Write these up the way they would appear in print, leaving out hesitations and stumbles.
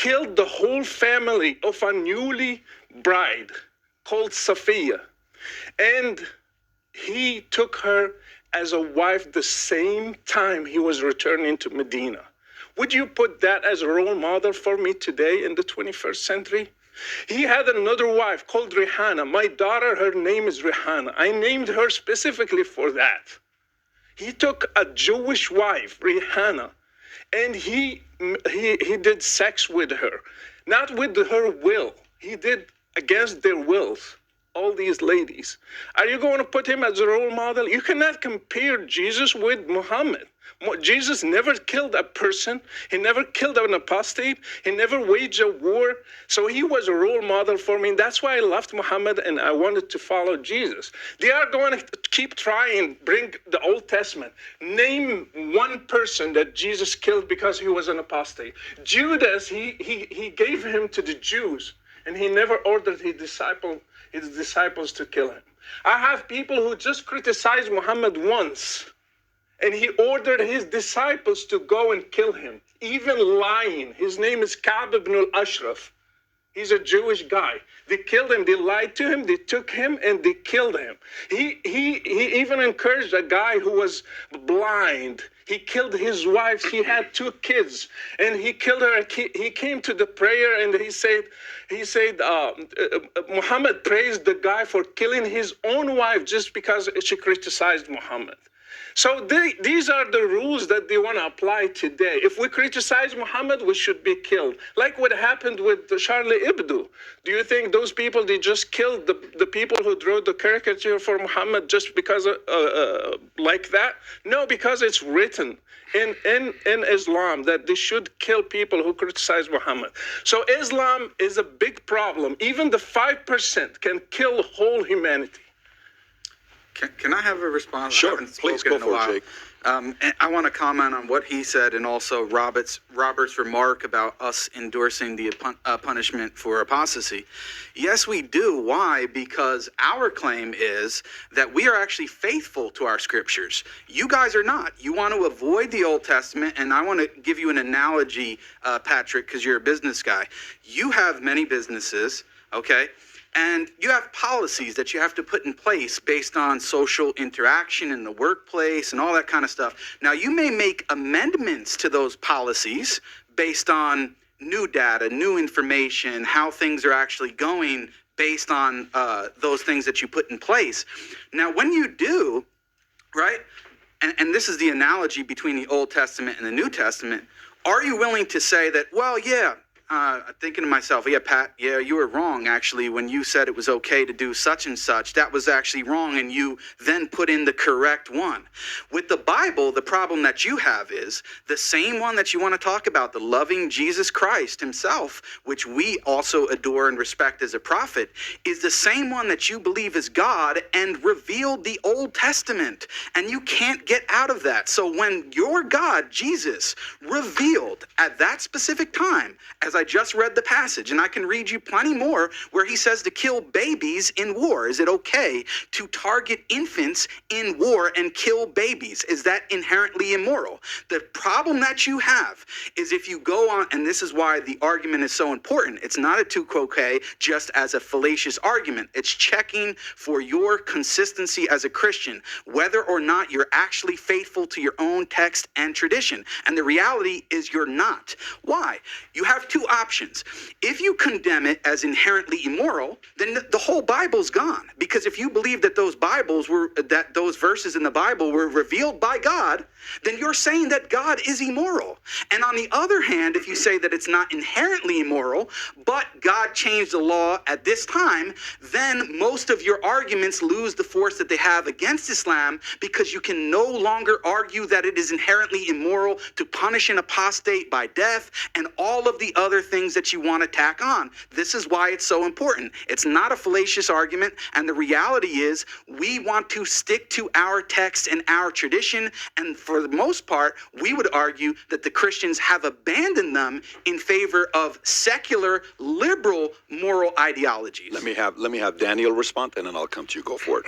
killed the whole family of a newly bride called Safiya. And he took her as a wife the same time he was returning to Medina. Would you put that as a role model for me today in the 21st century? He had another wife called Rihanna. My daughter, her name is Rihanna. I named her specifically for that. He took a Jewish wife, Rihanna, and he did sex with her, not with her will. He did against their wills. All these ladies. Are you going to put him as a role model? You cannot compare Jesus with Muhammad. Jesus never killed a person. He never killed an apostate. He never waged a war. So he was a role model for me. That's why I loved Muhammad and I wanted to follow Jesus. They are going to keep trying, bring the Old Testament. Name one person that Jesus killed because he was an apostate. Judas, he gave him to the Jews, and he never ordered his disciples to kill him. I have people who just criticized Muhammad once, and he ordered his disciples to go and kill him, even lying. His name is Ka'b ibn al-Ashraf. He's a Jewish guy. They killed him. They lied to him. They took him and they killed him. He even encouraged a guy who was blind. He killed his wife. He had 2 kids, and he killed her. He came to the prayer and he said, Muhammad praised the guy for killing his own wife just because she criticized Muhammad. So these are the rules that they want to apply today. If we criticize Muhammad, we should be killed. Like what happened with Charlie Hebdo. Do you think those people, they just killed the people who drew the caricature for Muhammad just because like that? No, because it's written in Islam that they should kill people who criticize Muhammad. So Islam is a big problem. Even the 5% can kill whole humanity. Can I have a response? Sure, please go for it, Jake. And I want to comment on what he said and also Robert's remark about us endorsing the punishment for apostasy. Yes, we do. Why? Because our claim is that we are actually faithful to our scriptures. You guys are not. You want to avoid the Old Testament, and I want to give you an analogy, Patrick, because you're a business guy. You have many businesses, okay? And you have policies that you have to put in place based on social interaction in the workplace and all that kind of stuff. Now, you may make amendments to those policies based on new data, new information, how things are actually going based on those things that you put in place. Now, when you do, right, and this is the analogy between the Old Testament and the New Testament, are you willing to say that, well, yeah, thinking to myself, yeah, Pat, yeah, you were wrong, actually, when you said it was okay to do such and such. That was actually wrong, and you then put in the correct one. With the Bible, the problem that you have is the same one that you want to talk about, the loving Jesus Christ himself, which we also adore and respect as a prophet, is the same one that you believe is God and revealed the Old Testament, and you can't get out of that. So when your God, Jesus, revealed at that specific time, as I just read the passage, and I can read you plenty more, where he says to kill babies in war. Is it okay to target infants in war and kill babies? Is that inherently immoral? The problem that you have is if you go on, and this is why the argument is so important. It's not a tu quoque just as a fallacious argument. It's checking for your consistency as a Christian, whether or not you're actually faithful to your own text and tradition. And the reality is you're not. Why? You have 2 options. If you condemn it as inherently immoral, then the whole Bible's gone. Because if you believe that those verses in the Bible were revealed by God, then you're saying that God is immoral. And on the other hand, if you say that it's not inherently immoral, but God changed the law at this time, then most of your arguments lose the force that they have against Islam, because you can no longer argue that it is inherently immoral to punish an apostate by death and all of the other things that you want to tack on. This is why it's so important. It's not a fallacious argument, and the reality is we want to stick to our text and our tradition, and for the most part, we would argue that the Christians have abandoned them in favor of secular, liberal, moral ideologies. Let me have Daniel respond, and then I'll come to you. Go for it.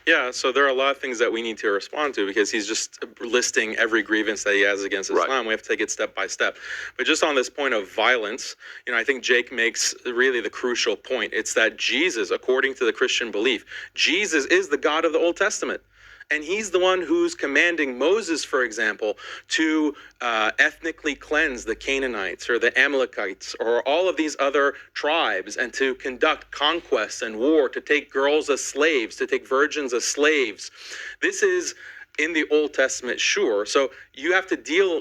Yeah, so there are a lot of things that we need to respond to because he's just listing every grievance that he has against Islam. Right. We have to take it step by step. But just on this point of violence, I think Jake makes really the crucial point. It's that Jesus, according to the Christian belief, Jesus is the God of the Old Testament. And he's the one who's commanding Moses, for example, to ethnically cleanse the Canaanites or the Amalekites or all of these other tribes and to conduct conquests and war, to take girls as slaves, to take virgins as slaves. This is in the Old Testament, sure. So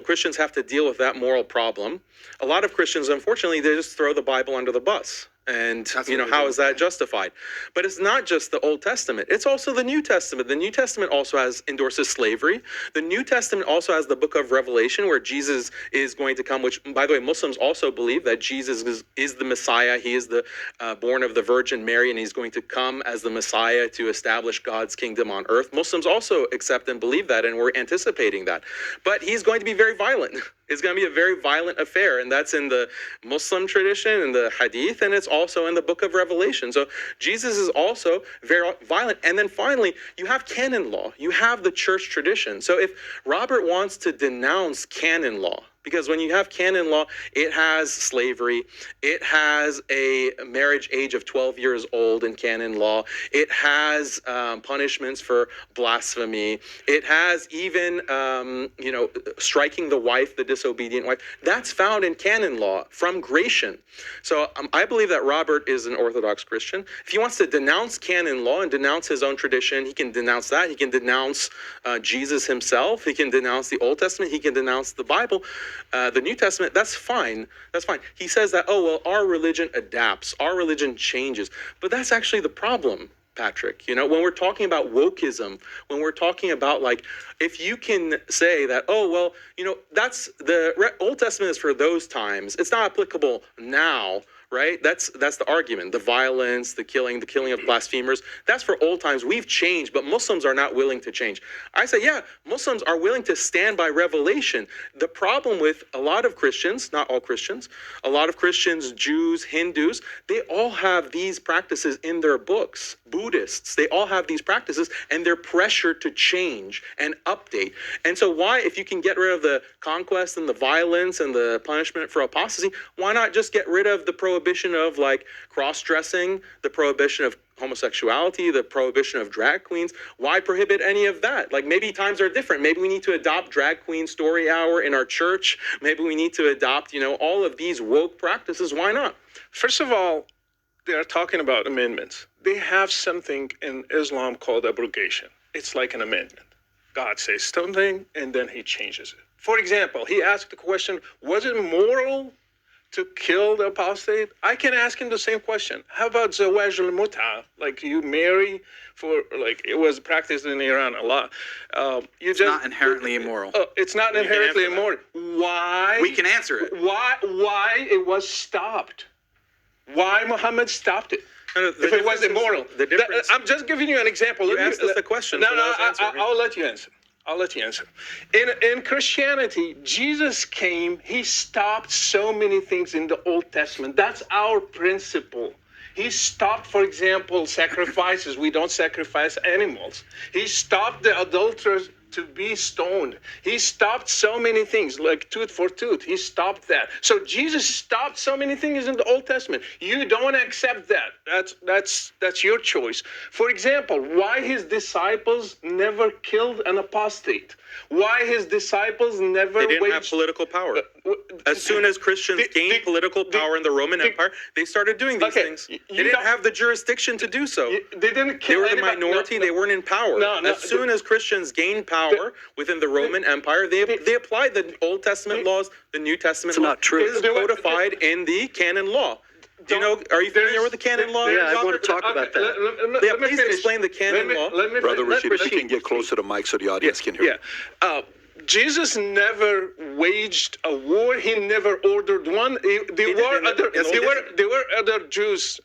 Christians have to deal with that moral problem. A lot of Christians, unfortunately, they just throw the Bible under the bus. And, how is that justified? But it's not just the Old Testament. It's also the New Testament. The New Testament also endorses slavery. The New Testament also has the book of Revelation where Jesus is going to come, which, by the way, Muslims also believe that Jesus is the Messiah. He is the born of the Virgin Mary, and he's going to come as the Messiah to establish God's kingdom on earth. Muslims also accept and believe that, and we're anticipating that. But he's going to be very violent. It's going to be a very violent affair, and that's in the Muslim tradition and the Hadith, and it's also in the book of Revelation. So Jesus is also very violent. And then finally, you have canon law. You have the church tradition. So if Robert wants to denounce canon law, because when you have canon law, it has slavery, it has a marriage age of 12 years old in canon law, it has punishments for blasphemy, it has even, striking the wife, the disobedient wife. That's found in canon law from Gratian. So I believe that Robert is an Orthodox Christian. If he wants to denounce canon law and denounce his own tradition, he can denounce that. He can denounce Jesus himself. He can denounce the Old Testament. He can denounce the Bible. The New Testament, that's fine. That's fine. He says that, our religion adapts, our religion changes. But that's actually the problem, Patrick. When we're talking about wokeism, when we're talking about if you can say that, that's the Old Testament is for those times, it's not applicable now. Right? That's the argument. The violence, the killing of blasphemers. That's for old times. We've changed, but Muslims are not willing to change. I say, yeah, Muslims are willing to stand by revelation. The problem with a lot of Christians, not all Christians, a lot of Christians, Jews, Hindus, they all have these practices in their books. Buddhists, they all have these practices, and they're pressured to change and update. And so if you can get rid of the conquest and the violence and the punishment for apostasy, why not just get rid of the prohibition of cross-dressing, the prohibition of homosexuality, the prohibition of drag queens? Why prohibit any of that? Maybe times are different. Maybe we need to adopt drag queen story hour in our church. Maybe we need to adopt, all of these woke practices. Why not? First of all, they are talking about amendments. They have something in Islam called abrogation. It's like an amendment. God says something, and then he changes it. For example, he asked the question, was it moral to kill the apostate? I can ask him the same question. How about zawaj al-mut'a? You marry for, it was practiced in Iran a lot. It's not inherently immoral. It's not inherently immoral. Why? We can answer it. Why it was stopped? Why Muhammad stopped it? If it was immoral. I'm just giving you an example. You asked us the question. I'll let you answer. In Christianity, Jesus came, he stopped so many things in the Old Testament. That's our principle. He stopped, for example, sacrifices. We don't sacrifice animals. He stopped the adulterers to be stoned. He stopped so many things, like tooth for tooth. He stopped that. So Jesus stopped so many things in the Old Testament. You don't accept that. That's your choice. For example, why his disciples never killed an apostate? Why his disciples never They didn't have political power. As soon as Christians gained political power in the Roman Empire, they started doing these things. They didn't have the jurisdiction to do so. They didn't kill They were the minority. They weren't in power. As soon as Christians gained power within the Roman Empire, they applied the Old Testament laws, the New Testament laws. Not true. It is codified in the canon law. Are you familiar with the canon law? Yeah, I want to talk about that. Please explain the canon law. Brother Rashid, if you can get closer to Mike so the audience can hear. Yeah. Jesus never waged a war. He never ordered one. There were other Jews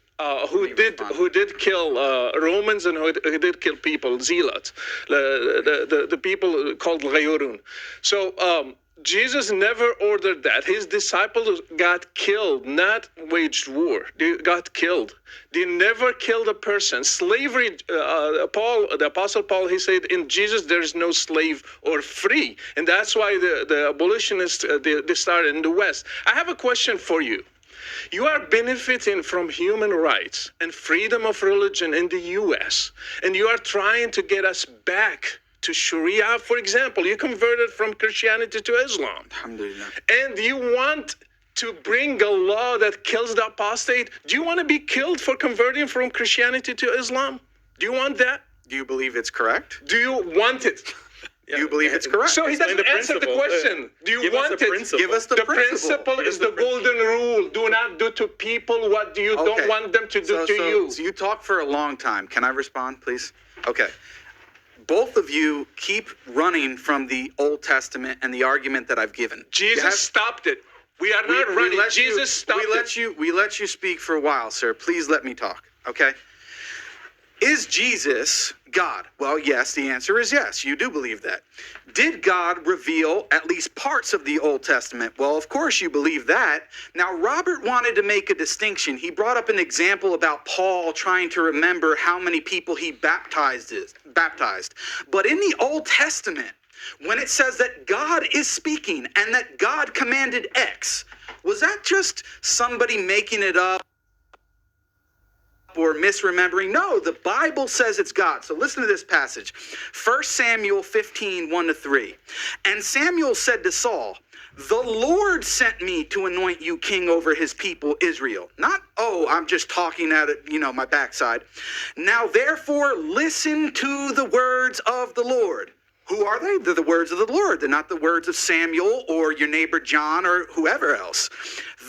who did kill Romans and who did kill people, zealots, the people called Ghayurun. So Jesus never ordered that. His disciples got killed, not waged war. They got killed. They never killed a person. Slavery, the Apostle Paul, he said, in Jesus there is no slave or free. And that's why the abolitionists, they started in the West. I have a question for you. You are benefiting from human rights and freedom of religion in the U.S., and you are trying to get us back to Sharia. For example, you converted from Christianity to Islam. Alhamdulillah. And you want to bring a law that kills the apostate. Do you want to be killed for converting from Christianity to Islam? Do you want that? Do you believe it's correct? Do you want it? Do you believe it's correct? So he doesn't answer the question. Do you want it? Give us the principle is the golden rule. Do not do to people what you don't want them to do to you. So you talk for a long time. Can I respond, please? Okay. Both of you keep running from the Old Testament and the argument that I've given. Jesus stopped it. We are not running. Jesus stopped it. We let you speak for a while, sir. Please let me talk, okay? Is Jesus God? Well, yes, the answer is yes. You do believe that. Did God reveal at least parts of the Old Testament? Well, of course you believe that. Now, Robert wanted to make a distinction. He brought up an example about Paul trying to remember how many people he baptized. But in the Old Testament, when it says that God is speaking and that God commanded X, was that just somebody making it up or misremembering? No, the Bible says it's God. So listen to this passage. 1 Samuel 15, 1-3. And Samuel said to Saul, the Lord sent me to anoint you king over his people Israel. Not, oh, I'm just talking at it, my backside. Now therefore listen to the words of the Lord. Who are they? They're the words of the Lord. They're not the words of Samuel or your neighbor John or whoever else.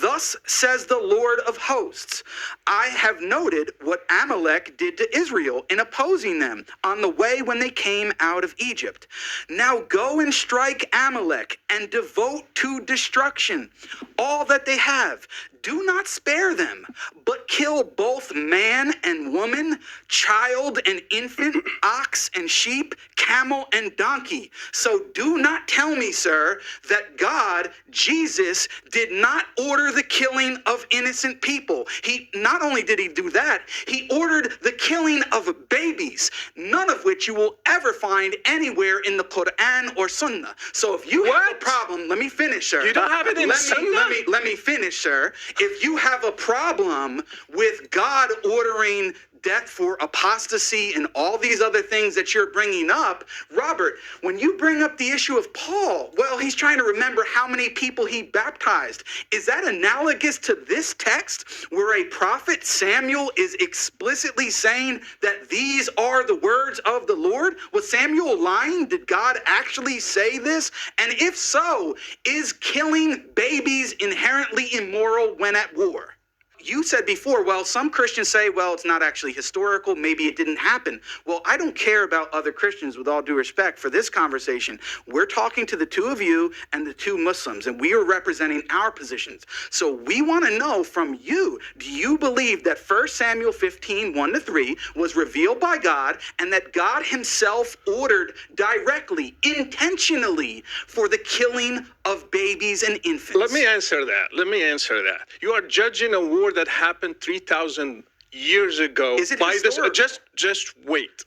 Thus says the Lord of hosts, I have noted what Amalek did to Israel in opposing them on the way when they came out of Egypt. Now go and strike Amalek and devote to destruction all that they have. Do not spare them, but kill both man and woman, child and infant, ox and sheep, camel and donkey. So do not tell me, sir, that God, Jesus, did not order the killing of innocent people. He not only did he do that, he ordered the killing of babies, none of which you will ever find anywhere in the Quran or Sunnah. So if you have a problem, let me finish, sir. You don't have it in Sunnah? Let me finish, sir. If you have a problem with God ordering death for apostasy and all these other things that you're bringing up, Robert, when you bring up the issue of Paul, well, he's trying to remember how many people he baptized. Is that analogous to this text where a prophet Samuel is explicitly saying that these are the words of the Lord? Was Samuel lying? Did God actually say this? And if so, is killing babies inherently immoral when at war? You said before, well, some Christians say, well, it's not actually historical. Maybe it didn't happen. Well, I don't care about other Christians, with all due respect. For this conversation, we're talking to the two of you and the two Muslims, and we are representing our positions. So we want to know from you, do you believe that 1 Samuel 15, 1-3 was revealed by God and that God himself ordered directly, intentionally for the killing of babies and infants? Let me answer that. You are judging a war that happened 3,000 years ago. Is it by historic? Just wait.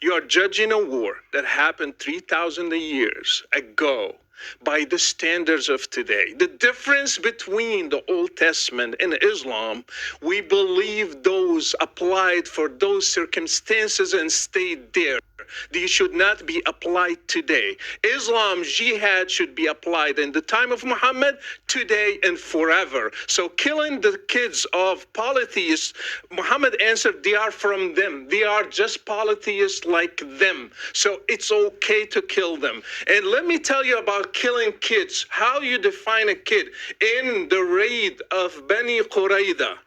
You are judging a war that happened 3,000 years ago by the standards of today. The difference between the Old Testament and Islam, we believe those applied for those circumstances and stayed there. These should not be applied today. Islam's jihad should be applied in the time of Muhammad, today and forever. So killing the kids of polytheists, Muhammad answered, they are from them. They are just polytheists like them. So it's okay to kill them. And let me tell you about killing kids. How you define a kid. In the raid of Bani Qurayza,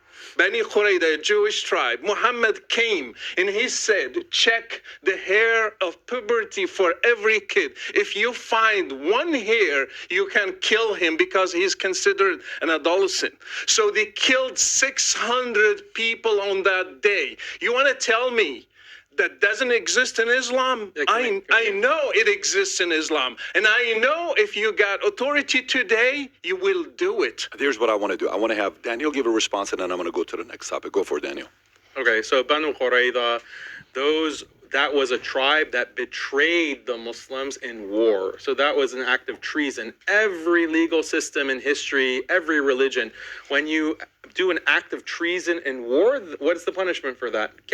a Jewish tribe, Muhammad came and he said, check the hair of puberty for every kid. If you find one hair, you can kill him because he's considered an adolescent. So they killed 600 people on that day. You want to tell me that doesn't exist in Islam? I know it exists in Islam. And I know if you got authority today, you will do it. Here's what I want to do. I want to have Daniel give a response, and then I'm going to go to the next topic. Go for it, Daniel. Okay, so Banu Qurayza, that was a tribe that betrayed the Muslims in war. So that was an act of treason. Every legal system in history, every religion, when you do an act of treason in war, what is the punishment for that?